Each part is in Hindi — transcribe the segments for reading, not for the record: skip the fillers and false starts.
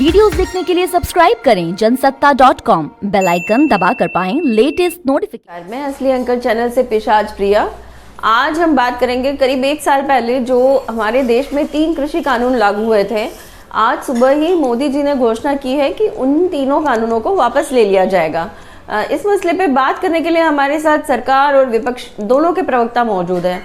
वीडियोस देखने के लिए सब्सक्राइब करें जनसत्ता.com, बेल आइकन दबाकर पाएं लेटेस्ट नोटिफिकेशन। मैं असली एंकर चैनल से पेशाज प्रिया। आज हम बात करेंगे करीब 1 साल पहले जो हमारे देश में 3 कृषि कानून लागू हुए थे। आज सुबह ही मोदी जी ने घोषणा की है कि उन तीनों कानूनों को वापस ले लिया जाएगा। इस मसले पे बात करने के लिए हमारे साथ सरकार और विपक्ष दोनों के प्रवक्ता मौजूद हैं।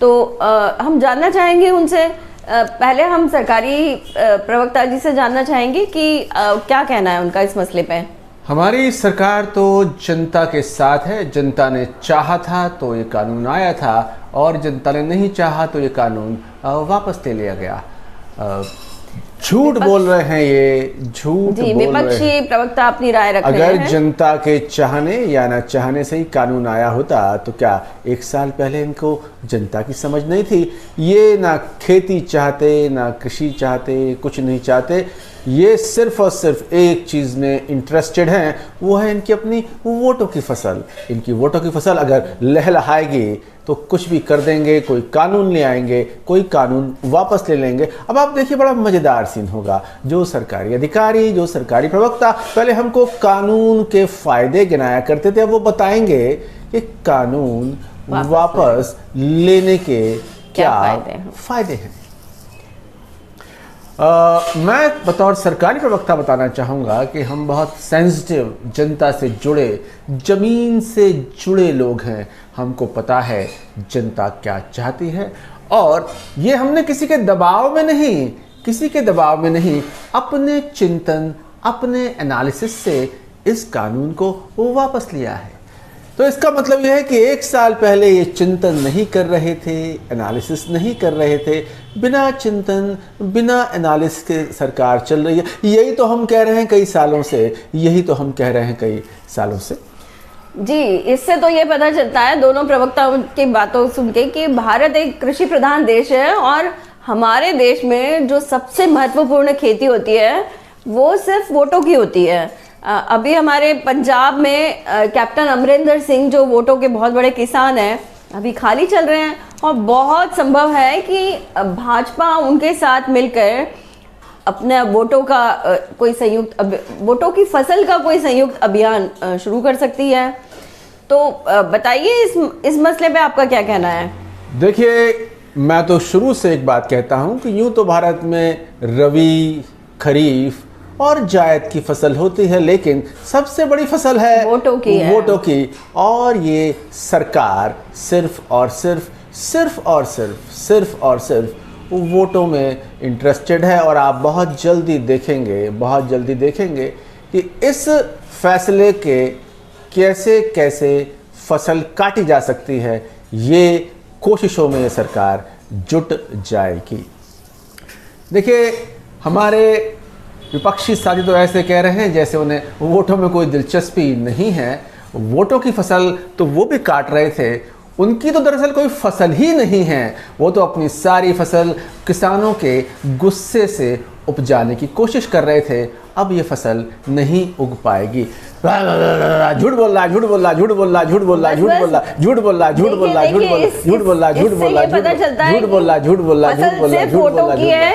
तो हम जानना चाहेंगे उनसे, पहले हम सरकारी प्रवक्ता जी से जानना चाहेंगे कि क्या कहना है उनका इस मसले पे। हमारी सरकार तो जनता के साथ है। जनता ने चाहा था तो ये कानून आया था और जनता ने नहीं चाहा तो ये कानून वापस ले लिया गया। झूठ बोल रहे हैं, ये झूठ बोल रहे हैं। विपक्षी प्रवक्ता अपनी राय रख रहे हैं। अगर जनता के चाहने या ना चाहने से ही कानून आया होता तो क्या 1 साल पहले इनको जनता की समझ नहीं थी? ये ना खेती चाहते, ना कृषि चाहते, कुछ नहीं चाहते। ये सिर्फ और सिर्फ एक चीज़ में इंटरेस्टेड हैं, वो है इनकी अपनी वोटों की फसल। इनकी वोटों की फसल अगर लहलहाएगी तो कुछ भी कर देंगे, कोई कानून ले आएंगे, कोई कानून वापस ले लेंगे। अब आप देखिए, बड़ा मज़ेदार सीन होगा। जो सरकारी अधिकारी, जो सरकारी प्रवक्ता पहले हमको कानून के फ़ायदे गिनाया करते थे, अब वो बताएंगे कि कानून वापस लेने के क्या फ़ायदे हैं। मैं बतौर सरकारी प्रवक्ता बताना चाहूँगा कि हम बहुत सेंसिटिव, जनता से जुड़े, ज़मीन से जुड़े लोग हैं। हमको पता है जनता क्या चाहती है और ये हमने किसी के दबाव में नहीं, अपने चिंतन, अपने एनालिसिस से इस कानून को वापस लिया है। तो इसका मतलब यह है कि 1 साल पहले ये चिंतन नहीं कर रहे थे, एनालिसिस नहीं कर रहे थे। बिना चिंतन, बिना एनालिसिस के सरकार चल रही है। यही तो हम कह रहे हैं कई सालों से। जी, इससे तो ये पता चलता है दोनों प्रवक्ताओं की बातों सुन के कि भारत एक कृषि प्रधान देश है और हमारे देश में जो सबसे महत्वपूर्ण खेती होती है वो सिर्फ वोटों की होती है। अभी हमारे पंजाब में कैप्टन अमरिंदर सिंह जो वोटों के बहुत बड़े किसान हैं, अभी खाली चल रहे हैं और बहुत संभव है कि भाजपा उनके साथ मिलकर अपने वोटों की फसल का कोई संयुक्त अभियान शुरू कर सकती है। तो बताइए इस मसले पे आपका क्या कहना है? देखिए, मैं तो शुरू से एक बात कहता हूं कि यूं तो भारत में रबी, खरीफ और जायद की फसल होती है, लेकिन सबसे बड़ी फसल है वोटों की। और ये सरकार सिर्फ और सिर्फ वोटों में इंटरेस्टेड है। और आप बहुत जल्दी देखेंगे कि इस फैसले के कैसे फसल काटी जा सकती है, ये कोशिशों में ये सरकार जुट जाएगी। देखिए, हमारे विपक्षी साथी तो ऐसे कह रहे हैं जैसे उन्हें वोटों में कोई दिलचस्पी नहीं है। वोटों की फसल तो वो भी काट रहे थे, उनकी तो दरअसल कोई फसल ही नहीं है। वो तो अपनी सारी फसल किसानों के गुस्से से उपजाने की कोशिश कर रहे थे। अब ये फसल नहीं उग पाएगी। झूठ बोल रहा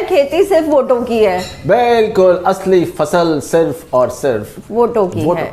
खेती सिर्फ वोटों की है। बिल्कुल, असली फसल सिर्फ और सिर्फ वोटों की है।